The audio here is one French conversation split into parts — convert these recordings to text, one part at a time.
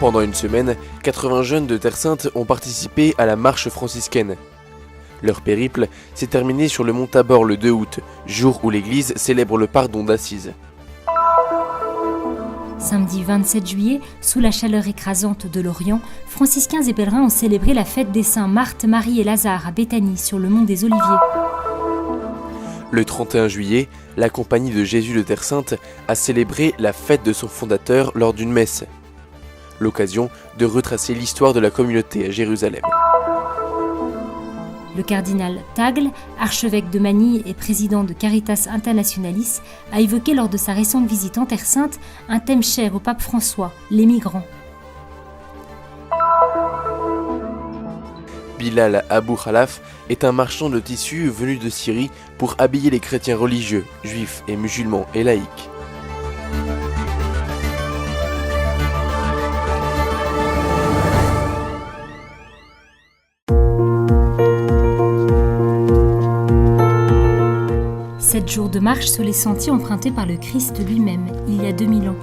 Pendant une semaine, 80 jeunes de Terre Sainte ont participé à la marche franciscaine. Leur périple s'est terminé sur le mont Tabor le 2 août, jour où l'église célèbre le pardon d'Assise. Samedi 27 juillet, sous la chaleur écrasante de l'Orient, franciscains et pèlerins ont célébré la fête des saints Marthe, Marie et Lazare à Béthanie, sur le mont des Oliviers. Le 31 juillet, la Compagnie de Jésus de Terre Sainte a célébré la fête de son fondateur lors d'une messe. L'occasion de retracer l'histoire de la communauté à Jérusalem. Le cardinal Tagle, archevêque de Manille et président de Caritas Internationalis, a évoqué lors de sa récente visite en Terre Sainte un thème cher au pape François, les migrants. Bilal Abou Khalaf est un marchand de tissus venu de Syrie pour habiller les chrétiens religieux, juifs et musulmans et laïcs. Sept jours de marche sur les sentiers empruntés par le Christ lui-même, il y a 2000 ans.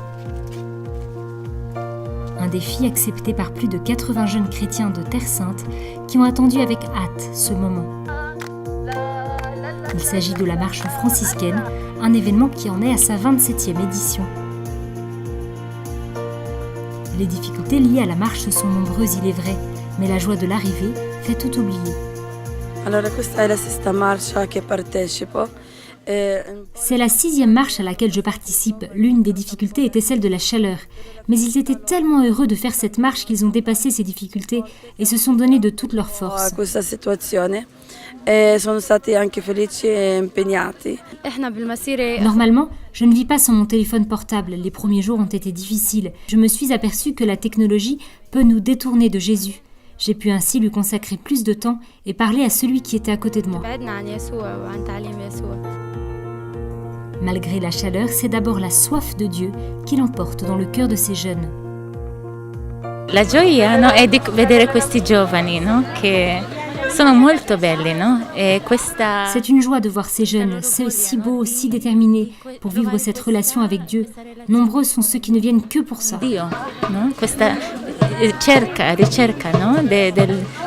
Un défi accepté par plus de 80 jeunes chrétiens de Terre Sainte qui ont attendu avec hâte ce moment. Il s'agit de la marche franciscaine, un événement qui en est à sa 27e édition. Les difficultés liées à la marche sont nombreuses, il est vrai, mais la joie de l'arrivée fait tout oublier. Allora, questa è la sesta marcia che partecipo. C'est la 6e marche à laquelle je participe. L'une des difficultés était celle de la chaleur. Mais ils étaient tellement heureux de faire cette marche qu'ils ont dépassé ces difficultés et se sont donnés de toute leur force. Questa situazione e sono stati anche felici e impegnati. Normalement, je ne vis pas sans mon téléphone portable. Les premiers jours ont été difficiles. Je me suis aperçue que la technologie peut nous détourner de Jésus. J'ai pu ainsi lui consacrer plus de temps et parler à celui qui était à côté de moi. Malgré la chaleur, c'est d'abord la soif de Dieu qui l'emporte dans le cœur de ces jeunes. La gioia, no, è di vedere questi giovani, no, che sono molto belli, no? E questa... C'est une joie de voir ces jeunes, si beaux, si déterminés pour vivre cette relation avec Dieu. Nombreux sont ceux qui ne viennent que pour ça. Dio, no? Questa ricerca, no?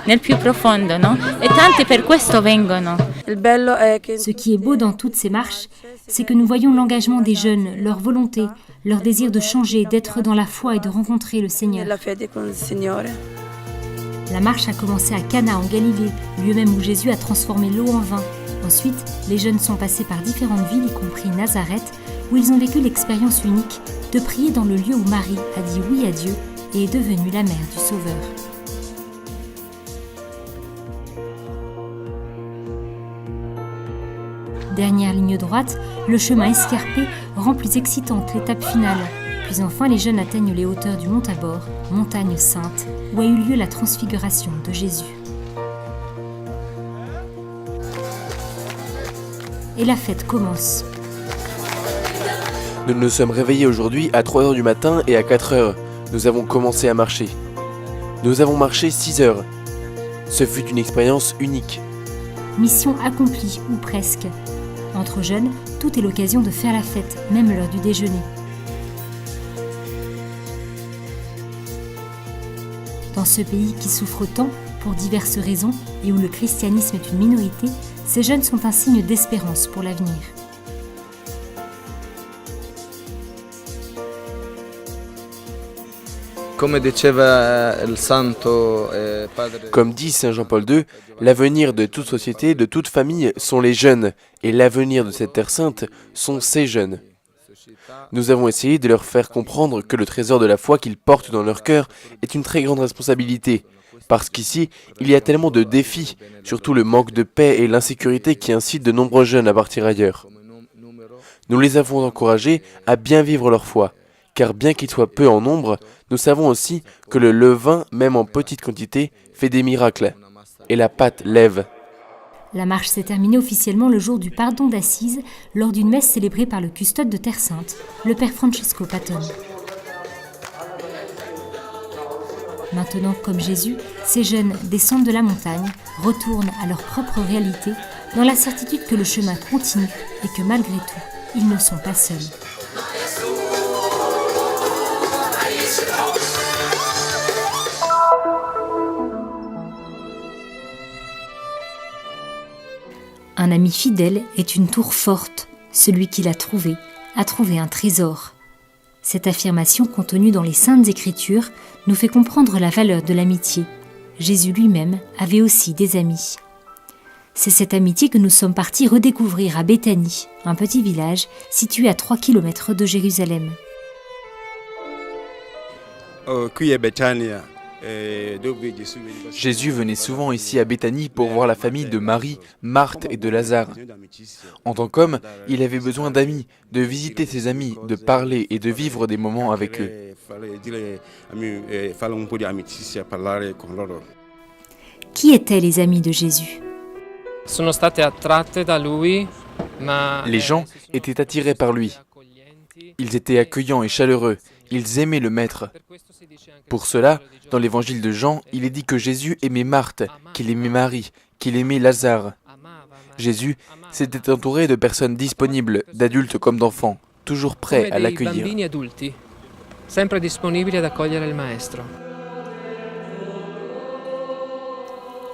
Nel più profondo, no? E tanti per questo vengono. Ce qui est beau dans toutes ces marches, c'est que nous voyons l'engagement des jeunes, leur volonté, leur désir de changer, d'être dans la foi et de rencontrer le Seigneur. La marche a commencé à Cana en Galilée, lieu même où Jésus a transformé l'eau en vin. Ensuite, les jeunes sont passés par différentes villes, y compris Nazareth, où ils ont vécu l'expérience unique de prier dans le lieu où Marie a dit oui à Dieu et est devenue la mère du Sauveur. Dernière ligne droite, le chemin escarpé rend plus excitante l'étape finale. Puis enfin, les jeunes atteignent les hauteurs du mont Tabor, montagne sainte, où a eu lieu la transfiguration de Jésus. Et la fête commence. Nous nous sommes réveillés aujourd'hui à 3h du matin et à 4h. Nous avons commencé à marcher. Nous avons marché 6 heures. Ce fut une expérience unique. Mission accomplie, ou presque. Entre jeunes, tout est l'occasion de faire la fête, même l'heure du déjeuner. Dans ce pays qui souffre tant, pour diverses raisons, et où le christianisme est une minorité, ces jeunes sont un signe d'espérance pour l'avenir. Comme dit Saint Jean-Paul II, l'avenir de toute société, de toute famille, sont les jeunes, et l'avenir de cette terre sainte sont ces jeunes. Nous avons essayé de leur faire comprendre que le trésor de la foi qu'ils portent dans leur cœur est une très grande responsabilité, parce qu'ici, il y a tellement de défis, surtout le manque de paix et l'insécurité qui incitent de nombreux jeunes à partir ailleurs. Nous les avons encouragés à bien vivre leur foi, car bien qu'ils soient peu en nombre, nous savons aussi que le levain, même en petite quantité, fait des miracles, et la pâte lève. La marche s'est terminée officiellement le jour du pardon d'Assise, lors d'une messe célébrée par le custode de Terre Sainte, le père Francesco Patton. Maintenant, comme Jésus, ces jeunes descendent de la montagne, retournent à leur propre réalité, dans la certitude que le chemin continue et que malgré tout, ils ne sont pas seuls. Un ami fidèle est une tour forte. Celui qui l'a trouvé a trouvé un trésor. Cette affirmation contenue dans les Saintes Écritures nous fait comprendre la valeur de l'amitié. Jésus lui-même avait aussi des amis. C'est cette amitié que nous sommes partis redécouvrir à Béthanie, un petit village situé à 3 km de Jérusalem. Jésus venait souvent ici à Béthanie pour voir la famille de Marie, Marthe et de Lazare. En tant qu'homme, il avait besoin d'amis, de visiter ses amis, de parler et de vivre des moments avec eux. Qui étaient les amis de Jésus ? Les gens étaient attirés par lui. Ils étaient accueillants et chaleureux. Ils aimaient le Maître. Pour cela, dans l'évangile de Jean, il est dit que Jésus aimait Marthe, qu'il aimait Marie, qu'il aimait Lazare. Jésus s'était entouré de personnes disponibles, d'adultes comme d'enfants, toujours prêts à l'accueillir.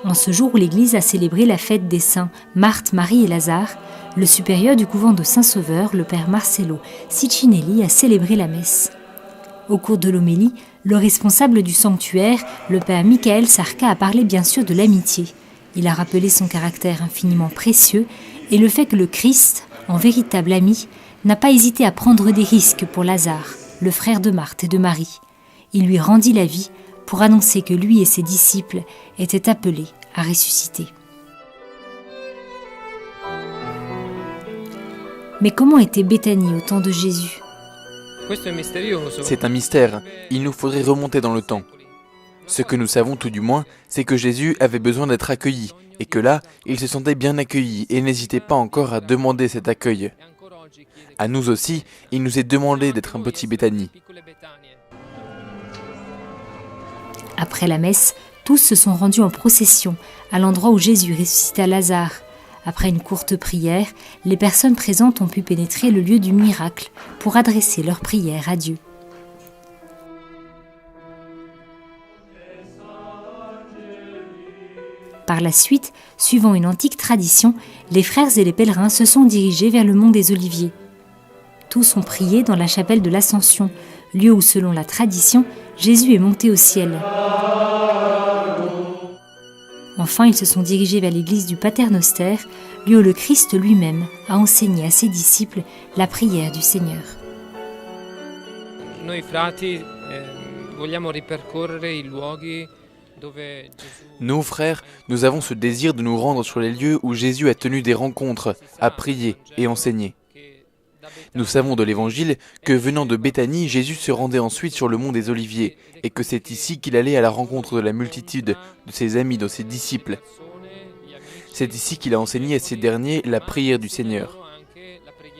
En ce jour où l'Église a célébré la fête des saints Marthe, Marie et Lazare, le supérieur du couvent de Saint-Sauveur, le père Marcello Ciccinelli, a célébré la messe. Au cours de l'homélie, le responsable du sanctuaire, le père Michael Sarka, a parlé bien sûr de l'amitié. Il a rappelé son caractère infiniment précieux et le fait que le Christ, en véritable ami, n'a pas hésité à prendre des risques pour Lazare, le frère de Marthe et de Marie. Il lui rendit la vie pour annoncer que lui et ses disciples étaient appelés à ressusciter. Mais comment était Béthanie au temps de Jésus ? C'est un mystère. Il nous faudrait remonter dans le temps. Ce que nous savons tout du moins, c'est que Jésus avait besoin d'être accueilli, et que là, il se sentait bien accueilli et n'hésitait pas encore à demander cet accueil. À nous aussi, il nous est demandé d'être un petit Béthanie. Après la messe, tous se sont rendus en procession à l'endroit où Jésus ressuscita Lazare. Après une courte prière, les personnes présentes ont pu pénétrer le lieu du miracle pour adresser leur prière à Dieu. Par la suite, suivant une antique tradition, les frères et les pèlerins se sont dirigés vers le mont des Oliviers. Tous ont prié dans la chapelle de l'Ascension, lieu où, selon la tradition, Jésus est monté au ciel. Enfin, ils se sont dirigés vers l'église du Paternoster, lieu où le Christ lui-même a enseigné à ses disciples la prière du Seigneur. Nous, frères, nous avons ce désir de nous rendre sur les lieux où Jésus a tenu des rencontres, a prié et enseigné. Nous savons de l'Évangile que venant de Béthanie, Jésus se rendait ensuite sur le mont des Oliviers et que c'est ici qu'il allait à la rencontre de la multitude, de ses amis, de ses disciples. C'est ici qu'il a enseigné à ces derniers la prière du Seigneur.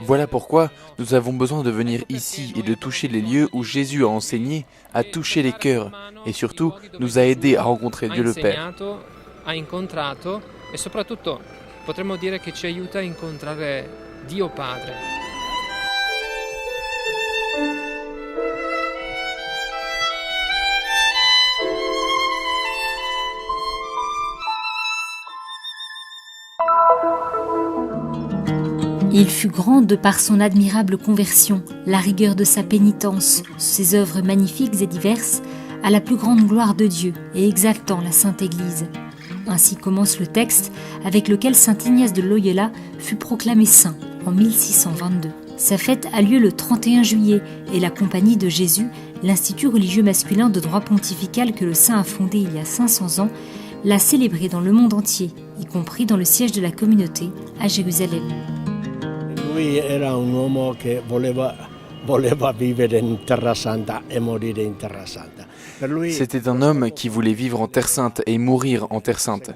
Voilà pourquoi nous avons besoin de venir ici et de toucher les lieux où Jésus a enseigné, à toucher les cœurs et surtout nous a aidés à rencontrer Dieu le Père. Il fut grand de par son admirable conversion, la rigueur de sa pénitence, ses œuvres magnifiques et diverses, à la plus grande gloire de Dieu et exaltant la Sainte Église. Ainsi commence le texte avec lequel saint Ignace de Loyola fut proclamé saint en 1622. Sa fête a lieu le 31 juillet et la Compagnie de Jésus, l'institut religieux masculin de droit pontifical que le saint a fondé il y a 500 ans, l'a célébré dans le monde entier, y compris dans le siège de la communauté à Jérusalem. Lui era un uomo che voleva vivere in Terra Santa e morire in Terra Santa. C'était un homme qui voulait vivre en Terre Sainte et mourir en Terre Sainte.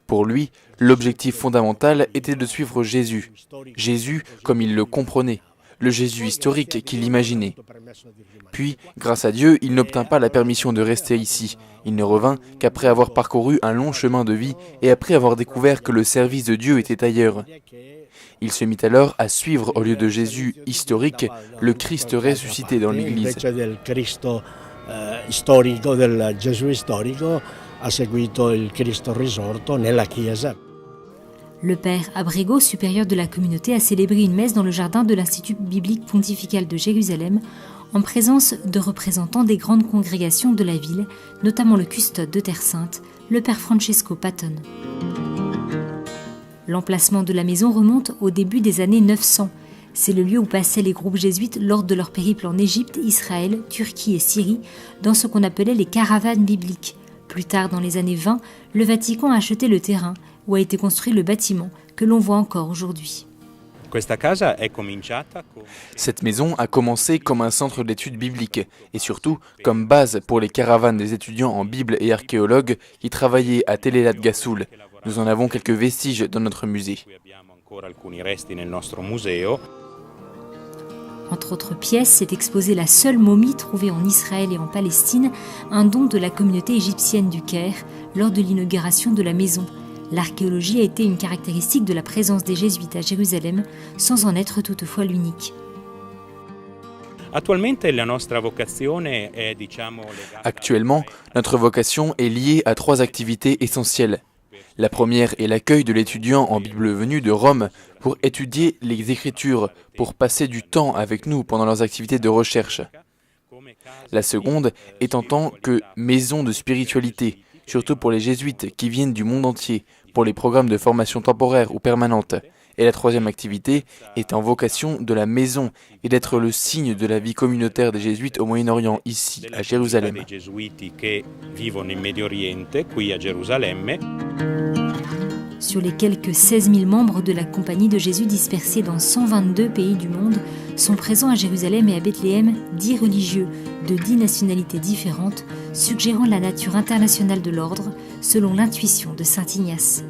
Pour lui, l'objectif fondamental était de suivre Jésus. Jésus comme il le comprenait, le Jésus historique qu'il imaginait. Puis, grâce à Dieu, il n'obtint pas la permission de rester ici. Il ne revint qu'après avoir parcouru un long chemin de vie et après avoir découvert que le service de Dieu était ailleurs. Il se mit alors à suivre au lieu de Jésus historique, le Christ ressuscité dans l'Église. Storico del Gesù storico ha seguito il Cristo risorto nella Chiesa. Le père Abrego, supérieur de la communauté, a célébré une messe dans le jardin de l'Institut biblique pontifical de Jérusalem, en présence de représentants des grandes congrégations de la ville, notamment le custode de Terre Sainte, le père Francesco Patton. L'emplacement de la maison remonte au début des années 900. C'est le lieu où passaient les groupes jésuites lors de leur périple en Égypte, Israël, Turquie et Syrie, dans ce qu'on appelait les caravanes bibliques. Plus tard, dans les années 20, le Vatican a acheté le terrain où a été construit le bâtiment que l'on voit encore aujourd'hui. Cette maison a commencé comme un centre d'études bibliques et surtout comme base pour les caravanes des étudiants en Bible et archéologues qui travaillaient à Tel Elad Gassoul. Nous en avons quelques vestiges dans notre musée. Entre autres pièces, est exposée la seule momie trouvée en Israël et en Palestine, un don de la communauté égyptienne du Caire lors de l'inauguration de la maison. L'archéologie a été une caractéristique de la présence des Jésuites à Jérusalem, sans en être toutefois l'unique. Actuellement, notre vocation est liée à 3 activités essentielles. La première est l'accueil de l'étudiant en Bible venu de Rome pour étudier les Écritures, pour passer du temps avec nous pendant leurs activités de recherche. La seconde est en tant que maison de spiritualité, surtout pour les jésuites qui viennent du monde entier, pour les programmes de formation temporaire ou permanente. Et la troisième activité est en vocation de la maison et d'être le signe de la vie communautaire des jésuites au Moyen-Orient, ici, à Jérusalem. Sur les quelques 16 000 membres de la Compagnie de Jésus dispersés dans 122 pays du monde, sont présents à Jérusalem et à Bethléem 10 religieux de 10 nationalités différentes, suggérant la nature internationale de l'ordre, selon l'intuition de saint Ignace.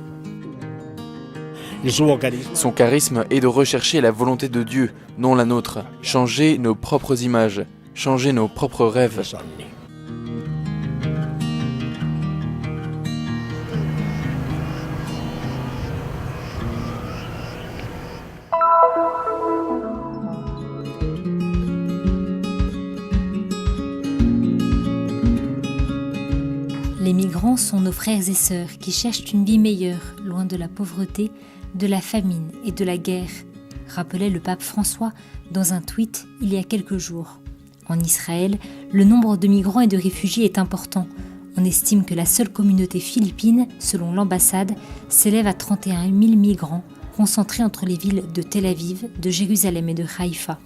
Son charisme est de rechercher la volonté de Dieu, non la nôtre, changer nos propres images, changer nos propres rêves. Les migrants sont nos frères et sœurs qui cherchent une vie meilleure, loin de la pauvreté, de la famine et de la guerre, rappelait le pape François dans un tweet il y a quelques jours. En Israël, le nombre de migrants et de réfugiés est important. On estime que la seule communauté philippine, selon l'ambassade, s'élève à 31 000 migrants, concentrés entre les villes de Tel Aviv, de Jérusalem et de Haïfa.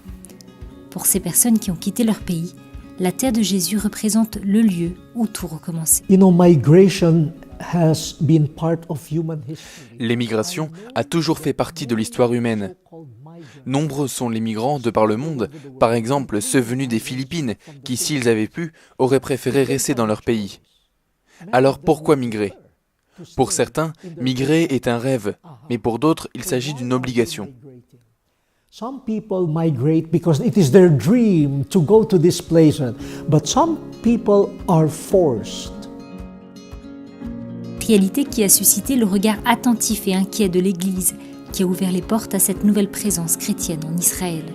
Pour ces personnes qui ont quitté leur pays, la terre de Jésus représente le lieu où tout recommençait. L'émigration a toujours fait partie de l'histoire humaine. Nombreux sont les migrants de par le monde, par exemple ceux venus des Philippines, qui, s'ils avaient pu, auraient préféré rester dans leur pays. Alors pourquoi migrer ? Pour certains, migrer est un rêve, mais pour d'autres, il s'agit d'une obligation. Some people migrate because it is their dream to go to this place, but some people are forced. Réalité qui a suscité le regard attentif et inquiet de l'Église, qui a ouvert les portes à cette nouvelle présence chrétienne en Israël.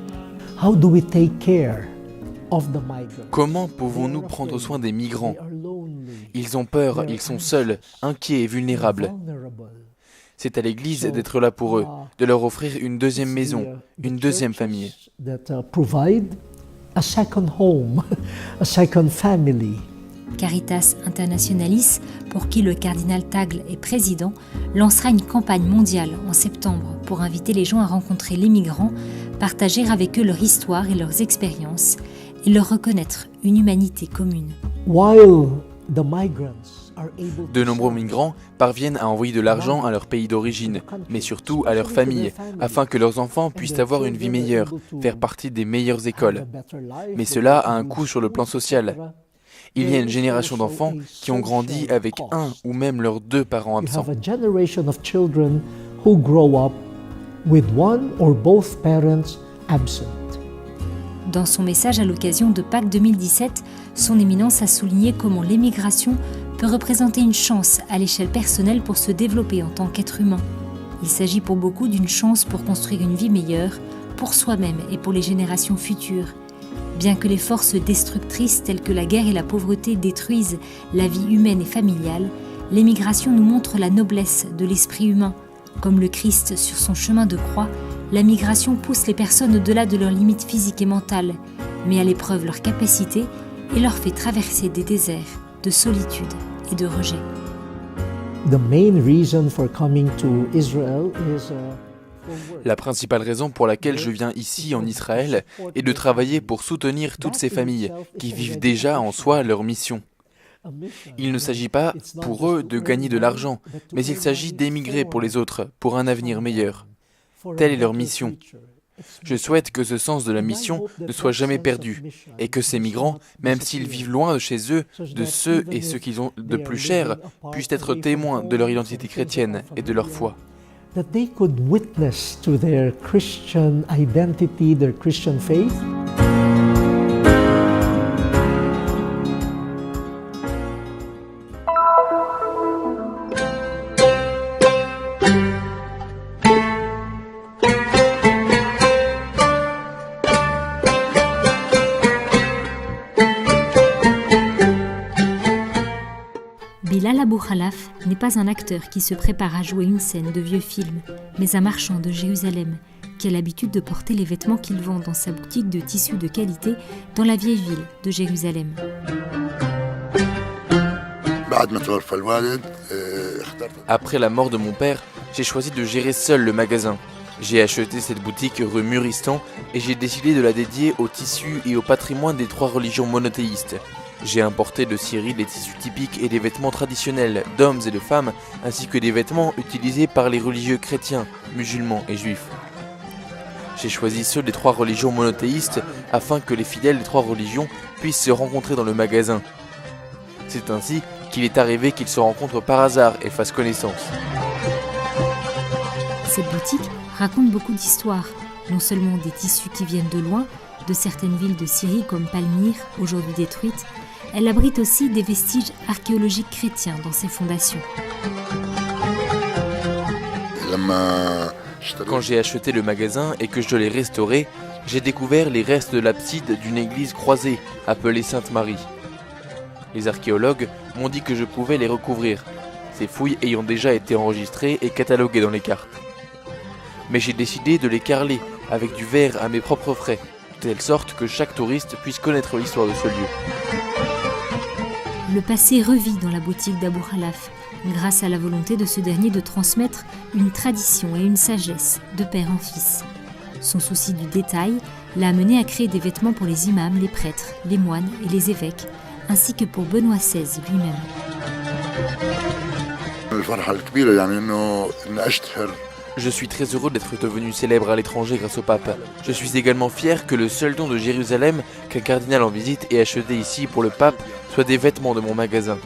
How do we take care of the migrants? Comment pouvons-nous prendre soin des migrants ? Ils ont peur, ils sont seuls, inquiets et vulnérables. C'est à l'Église d'être là pour eux, de leur offrir une deuxième maison, une deuxième famille. Caritas Internationalis, pour qui le cardinal Tagle est président, lancera une campagne mondiale en septembre pour inviter les gens à rencontrer les migrants, partager avec eux leur histoire et leurs expériences et leur reconnaître une humanité commune. De nombreux migrants parviennent à envoyer de l'argent à leur pays d'origine, mais surtout à leur famille, afin que leurs enfants puissent avoir une vie meilleure, faire partie des meilleures écoles. Mais cela a un coût sur le plan social. Il y a une génération d'enfants qui ont grandi avec un ou même leurs 2 parents absents. Dans son message à l'occasion de Pâques 2017, son éminence a souligné comment l'émigration peut représenter une chance à l'échelle personnelle pour se développer en tant qu'être humain. Il s'agit pour beaucoup d'une chance pour construire une vie meilleure, pour soi-même et pour les générations futures. Bien que les forces destructrices telles que la guerre et la pauvreté détruisent la vie humaine et familiale, l'émigration nous montre la noblesse de l'esprit humain, Comme le Christ sur son chemin de croix, la migration pousse les personnes au-delà de leurs limites physiques et mentales, met à l'épreuve leur capacité et leur fait traverser des déserts de solitude et de rejet. The main reason for coming to Israel is La principale raison pour laquelle je viens ici en Israël est de travailler pour soutenir toutes ces familles qui vivent déjà en soi leur mission. Il ne s'agit pas pour eux de gagner de l'argent, mais il s'agit d'émigrer pour les autres, pour un avenir meilleur. Telle est leur mission. Je souhaite que ce sens de la mission ne soit jamais perdu et que ces migrants, même s'ils vivent loin de chez eux, de ceux et ce qu'ils ont de plus cher, puissent être témoins de leur identité chrétienne et de leur foi. that they could witness to their Christian identity, their Christian faith. Bilal Abou Khalaf n'est pas un acteur qui se prépare à jouer une scène de vieux film, mais un marchand de Jérusalem qui a l'habitude de porter les vêtements qu'il vend dans sa boutique de tissus de qualité dans la vieille ville de Jérusalem. Après la mort de mon père, j'ai choisi de gérer seul le magasin. J'ai acheté cette boutique rue Muristan et j'ai décidé de la dédier aux tissus et au patrimoine des 3 religions monothéistes. J'ai importé de Syrie des tissus typiques et des vêtements traditionnels d'hommes et de femmes, ainsi que des vêtements utilisés par les religieux chrétiens, musulmans et juifs. J'ai choisi ceux des 3 religions monothéistes afin que les fidèles des 3 religions puissent se rencontrer dans le magasin. C'est ainsi qu'il est arrivé qu'ils se rencontrent par hasard et fassent connaissance. Cette boutique raconte beaucoup d'histoires, non seulement des tissus qui viennent de loin, de certaines villes de Syrie comme Palmyre, aujourd'hui détruite, elle abrite aussi des vestiges archéologiques chrétiens dans ses fondations. Quand j'ai acheté le magasin et que je l'ai restauré, j'ai découvert les restes de l'abside d'une église croisée appelée Sainte-Marie. Les archéologues m'ont dit que je pouvais les recouvrir, ces fouilles ayant déjà été enregistrées et cataloguées dans les cartes. Mais j'ai décidé de les carreler avec du verre à mes propres frais, de telle sorte que chaque touriste puisse connaître l'histoire de ce lieu. Le passé revit dans la boutique d'Abou Khalaf, grâce à la volonté de ce dernier de transmettre une tradition et une sagesse de père en fils. Son souci du détail l'a amené à créer des vêtements pour les imams, les prêtres, les moines et les évêques, ainsi que pour Benoît XVI lui-même. Je suis très heureux d'être devenu célèbre à l'étranger grâce au pape. Je suis également fier que le seul don de Jérusalem qu'un cardinal en visite ait acheté ici pour le pape soit des vêtements de mon magasin.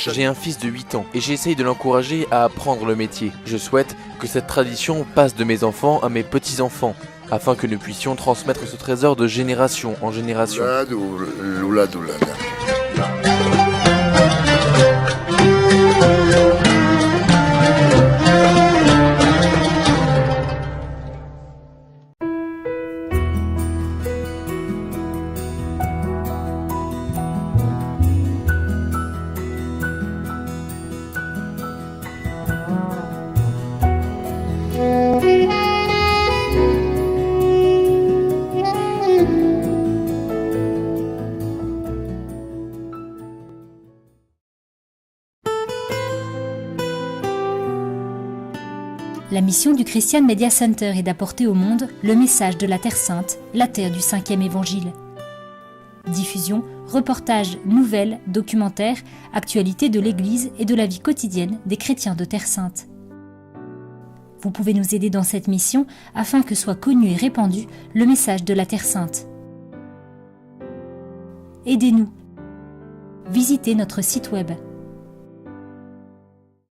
J'ai un fils de 8 ans et j'essaye de l'encourager à apprendre le métier. Je souhaite que cette tradition passe de mes enfants à mes petits-enfants, afin que nous puissions transmettre ce trésor de génération en génération. La mission du Christian Media Center est d'apporter au monde le message de la Terre Sainte, la terre du 5e évangile. Diffusion, reportages, nouvelles, documentaires, actualités de l'Église et de la vie quotidienne des chrétiens de Terre Sainte. Vous pouvez nous aider dans cette mission afin que soit connu et répandu le message de la Terre Sainte. Aidez-nous. Visitez notre site web